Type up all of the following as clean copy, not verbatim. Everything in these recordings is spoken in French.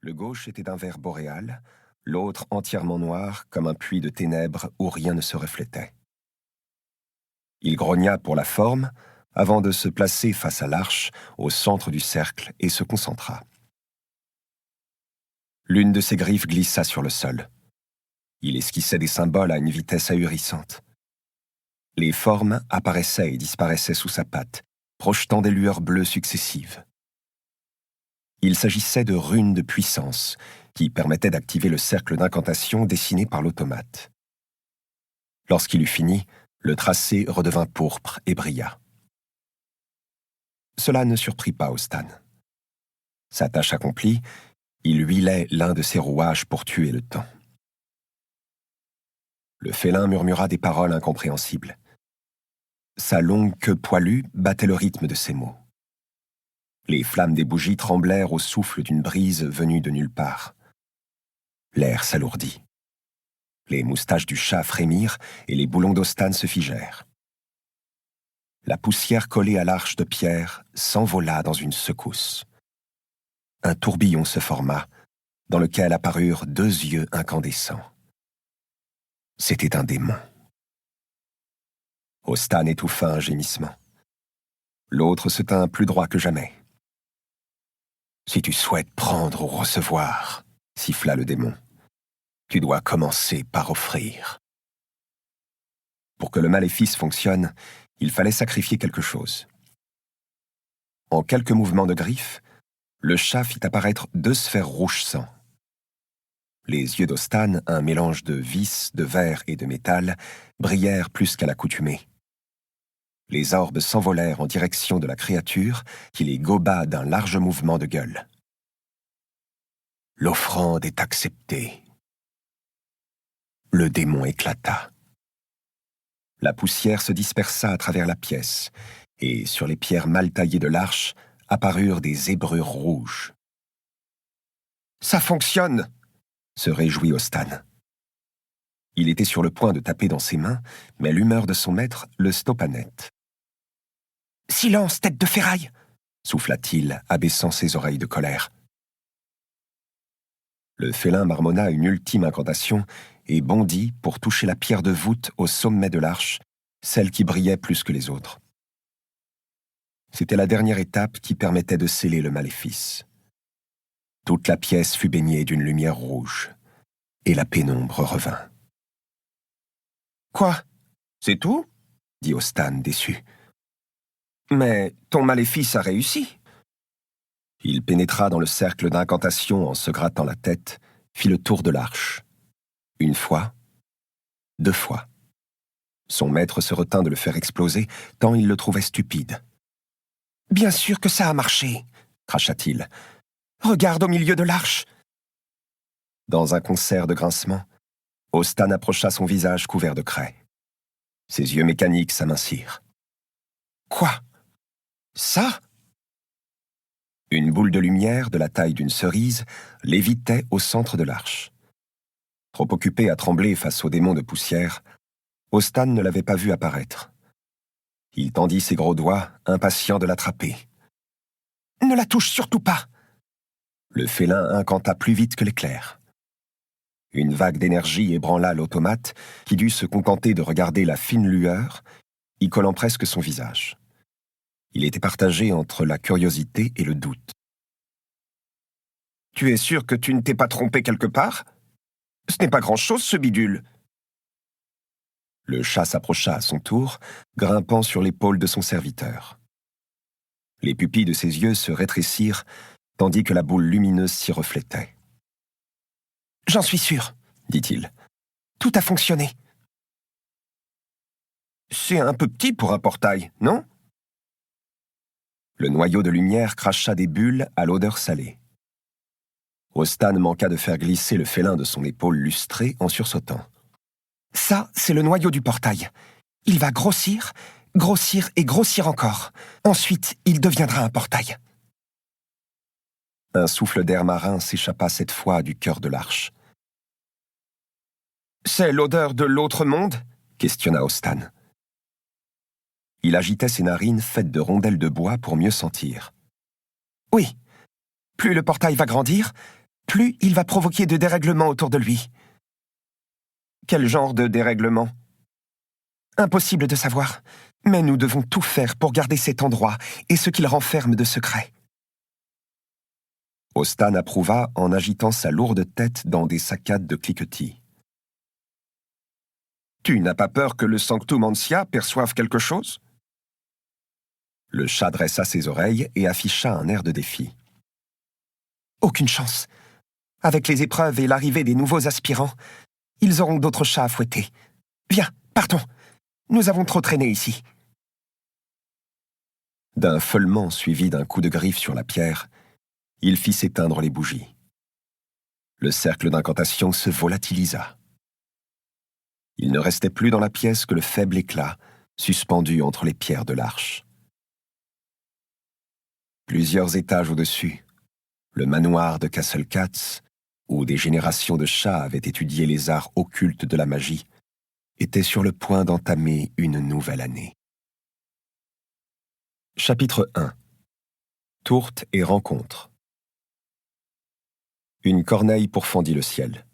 Le gauche était d'un vert boréal, l'autre entièrement noir comme un puits de ténèbres où rien ne se reflétait. Il grogna pour la forme avant de se placer face à l'arche, au centre du cercle, et se concentra. L'une de ses griffes glissa sur le sol. Il esquissait des symboles à une vitesse ahurissante. Les formes apparaissaient et disparaissaient sous sa patte, projetant des lueurs bleues successives. Il s'agissait de runes de puissance qui permettaient d'activer le cercle d'incantation dessiné par l'automate. Lorsqu'il eut fini, le tracé redevint pourpre et brilla. Cela ne surprit pas Ostan. Sa tâche accomplie, il huilait l'un de ses rouages pour tuer le temps. Le félin murmura des paroles incompréhensibles. Sa longue queue poilue battait le rythme de ses mots. Les flammes des bougies tremblèrent au souffle d'une brise venue de nulle part. L'air s'alourdit. Les moustaches du chat frémirent et les boulons d'Ostan se figèrent. La poussière collée à l'arche de pierre s'envola dans une secousse. Un tourbillon se forma, dans lequel apparurent 2 yeux incandescents. C'était un démon. Ostan étouffa un gémissement. L'autre se tint plus droit que jamais. « Si tu souhaites prendre ou recevoir, » siffla le démon, « tu dois commencer par offrir. » Pour que le maléfice fonctionne, il fallait sacrifier quelque chose. En quelques mouvements de griffes, le chat fit apparaître 2 sphères rouge sang. Les yeux d'Ostan, un mélange de vis, de verre et de métal, brillèrent plus qu'à l'accoutumée. Les orbes s'envolèrent en direction de la créature qui les goba d'un large mouvement de gueule. L'offrande est acceptée. Le démon éclata. La poussière se dispersa à travers la pièce, et sur les pierres mal taillées de l'arche apparurent des zébrures rouges. « Ça fonctionne !» se réjouit Ostan. Il était sur le point de taper dans ses mains, mais l'humeur de son maître le stoppa net. « Silence, tête de ferraille !» souffla-t-il, abaissant ses oreilles de colère. Le félin marmonna une ultime incantation et bondit pour toucher la pierre de voûte au sommet de l'arche, celle qui brillait plus que les autres. C'était la dernière étape qui permettait de sceller le maléfice. Toute la pièce fut baignée d'une lumière rouge, et la pénombre revint. « Quoi? C'est tout ?» dit Ostan, déçu. « Mais ton maléfice a réussi. » Il pénétra dans le cercle d'incantation en se grattant la tête, fit le tour de l'arche. 1 fois, 2 fois. Son maître se retint de le faire exploser, tant il le trouvait stupide. « Bien sûr que ça a marché !» cracha-t-il. « Regarde au milieu de l'arche !» Dans un concert de grincements, Ostan approcha son visage couvert de craie. Ses yeux mécaniques s'amincirent. « Quoi? Ça ?» Une boule de lumière de la taille d'une cerise lévitait au centre de l'arche. Trop occupé à trembler face au démon de poussière, Ostan ne l'avait pas vu apparaître. Il tendit ses gros doigts, impatient de l'attraper. « Ne la touche surtout pas !» Le félin incanta plus vite que l'éclair. Une vague d'énergie ébranla l'automate, qui dut se contenter de regarder la fine lueur, y collant presque son visage. Il était partagé entre la curiosité et le doute. « Tu es sûr que tu ne t'es pas trompé quelque part ? Ce n'est pas grand-chose, ce bidule. » Le chat s'approcha à son tour, grimpant sur l'épaule de son serviteur. Les pupilles de ses yeux se rétrécirent, tandis que la boule lumineuse s'y reflétait. « J'en suis sûr, » dit-il. « Tout a fonctionné. »« C'est un peu petit pour un portail, non ?» Le noyau de lumière cracha des bulles à l'odeur salée. Ostan manqua de faire glisser le félin de son épaule lustrée en sursautant. « Ça, c'est le noyau du portail. Il va grossir, grossir et grossir encore. Ensuite, il deviendra un portail. » Un souffle d'air marin s'échappa cette fois du cœur de l'arche. « C'est l'odeur de l'autre monde ?» questionna Ostan. Il agitait ses narines faites de rondelles de bois pour mieux sentir. « Oui, plus le portail va grandir, plus il va provoquer de dérèglements autour de lui. Quel genre de dérèglement? Impossible de savoir, mais nous devons tout faire pour garder cet endroit et ce qu'il renferme de secret. Ostan approuva en agitant sa lourde tête dans des saccades de cliquetis. Tu n'as pas peur que le Sanctum Ancia perçoive quelque chose? Le chat dressa ses oreilles et afficha un air de défi. Aucune chance. Avec les épreuves et l'arrivée des nouveaux aspirants, ils auront d'autres chats à fouetter. Viens, partons. Nous avons trop traîné ici. D'un feulement suivi d'un coup de griffe sur la pierre, il fit s'éteindre les bougies. Le cercle d'incantation se volatilisa. Il ne restait plus dans la pièce que le faible éclat, suspendu entre les pierres de l'arche. Plusieurs étages au-dessus, le manoir de Castle Cats, où des générations de chats avaient étudié les arts occultes de la magie, était sur le point d'entamer une nouvelle année. Chapitre 1. Tourte et rencontre. Une corneille pourfendit le ciel.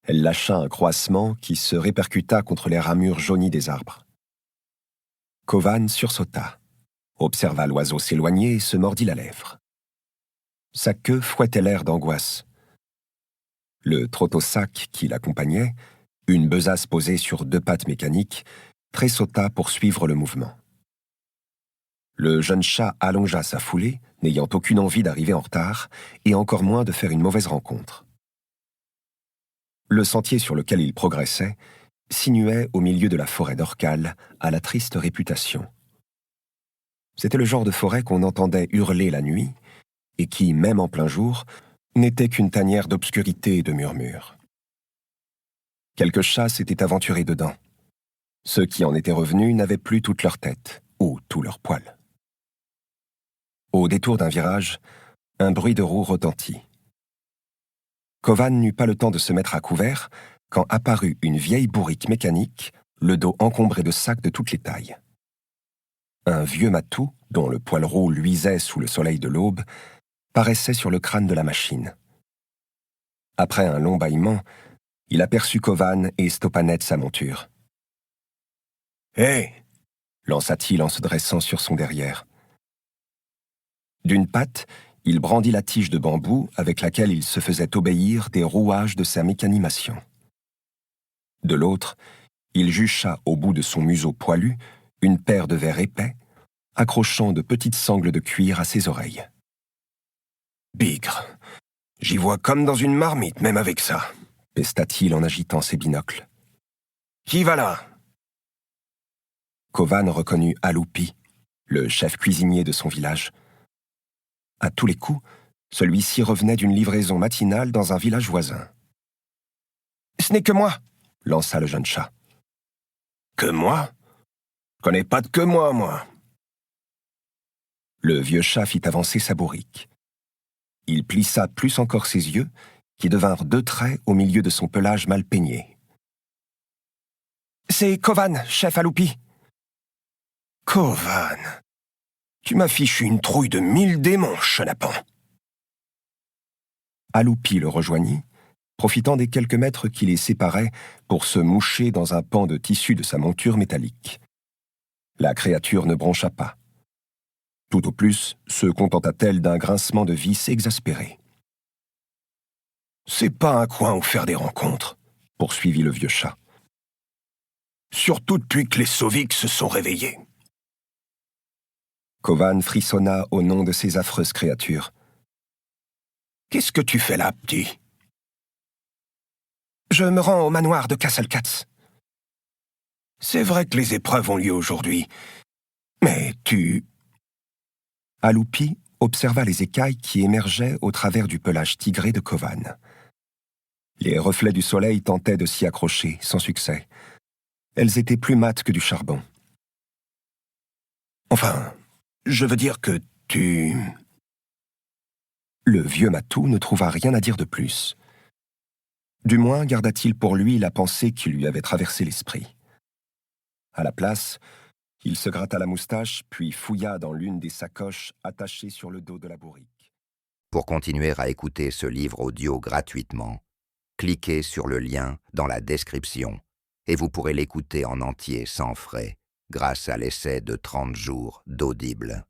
Elle lâcha un croassement qui se répercuta contre les ramures jaunies des arbres. Kovan sursauta, observa l'oiseau s'éloigner et se mordit la lèvre. Sa queue fouettait l'air d'angoisse. Le trottosac qui l'accompagnait, une besace posée sur 2 pattes mécaniques, tressauta pour suivre le mouvement. Le jeune chat allongea sa foulée, n'ayant aucune envie d'arriver en retard, et encore moins de faire une mauvaise rencontre. Le sentier sur lequel il progressait sinuait au milieu de la forêt d'Orcal à la triste réputation. C'était le genre de forêt qu'on entendait hurler la nuit, et qui, même en plein jour, n'était qu'une tanière d'obscurité et de murmures. Quelques chats s'étaient aventurés dedans. Ceux qui en étaient revenus n'avaient plus toute leur tête, ou tout leur poil. Au détour d'un virage, un bruit de roue retentit. Kovan n'eut pas le temps de se mettre à couvert quand apparut une vieille bourrique mécanique, le dos encombré de sacs de toutes les tailles. Un vieux matou, dont le poil roux luisait sous le soleil de l'aube, paraissait sur le crâne de la machine. Après un long bâillement, il aperçut Kovan et Stopanet sa monture. « Hé !» lança-t-il en se dressant sur son derrière. D'une patte, il brandit la tige de bambou avec laquelle il se faisait obéir des rouages de sa mécanimation. De l'autre, il jucha au bout de son museau poilu une paire de vers épais, accrochant de petites sangles de cuir à ses oreilles. « Bigre, j'y vois comme dans une marmite, même avec ça !» pesta-t-il en agitant ses binocles. « Qui va là ?» Kovan reconnut Aloupi, le chef cuisinier de son village. À tous les coups, celui-ci revenait d'une livraison matinale dans un village voisin. « Ce n'est que moi !» lança le jeune chat. « Que moi? Je connais pas de que moi. » Le vieux chat fit avancer sa bourrique. Il plissa plus encore ses yeux, qui devinrent 2 traits au milieu de son pelage mal peigné. « C'est Kovan, chef Aloupi. »« Kovan, tu m'as fichu une trouille de 1000 démons, chenapan !» Aloupi le rejoignit, profitant des quelques mètres qui les séparaient pour se moucher dans un pan de tissu de sa monture métallique. La créature ne broncha pas. Tout au plus se contenta-t-elle d'un grincement de vis exaspéré. « C'est pas un coin où faire des rencontres, » poursuivit le vieux chat. « Surtout depuis que les Soviks se sont réveillés. » Kovan frissonna au nom de ces affreuses créatures. « Qu'est-ce que tu fais là, petit ?»« Je me rends au manoir de Castle Cats. »« C'est vrai que les épreuves ont lieu aujourd'hui, mais tu... » Aloupi observa les écailles qui émergeaient au travers du pelage tigré de Kovan. Les reflets du soleil tentaient de s'y accrocher, sans succès. Elles étaient plus mates que du charbon. « Enfin, je veux dire que tu... » Le vieux matou ne trouva rien à dire de plus. Du moins garda-t-il pour lui la pensée qui lui avait traversé l'esprit. À la place, il se gratta la moustache, puis fouilla dans l'une des sacoches attachées sur le dos de la bourrique. Pour continuer à écouter ce livre audio gratuitement, cliquez sur le lien dans la description et vous pourrez l'écouter en entier sans frais grâce à l'essai de 30 jours d'Audible.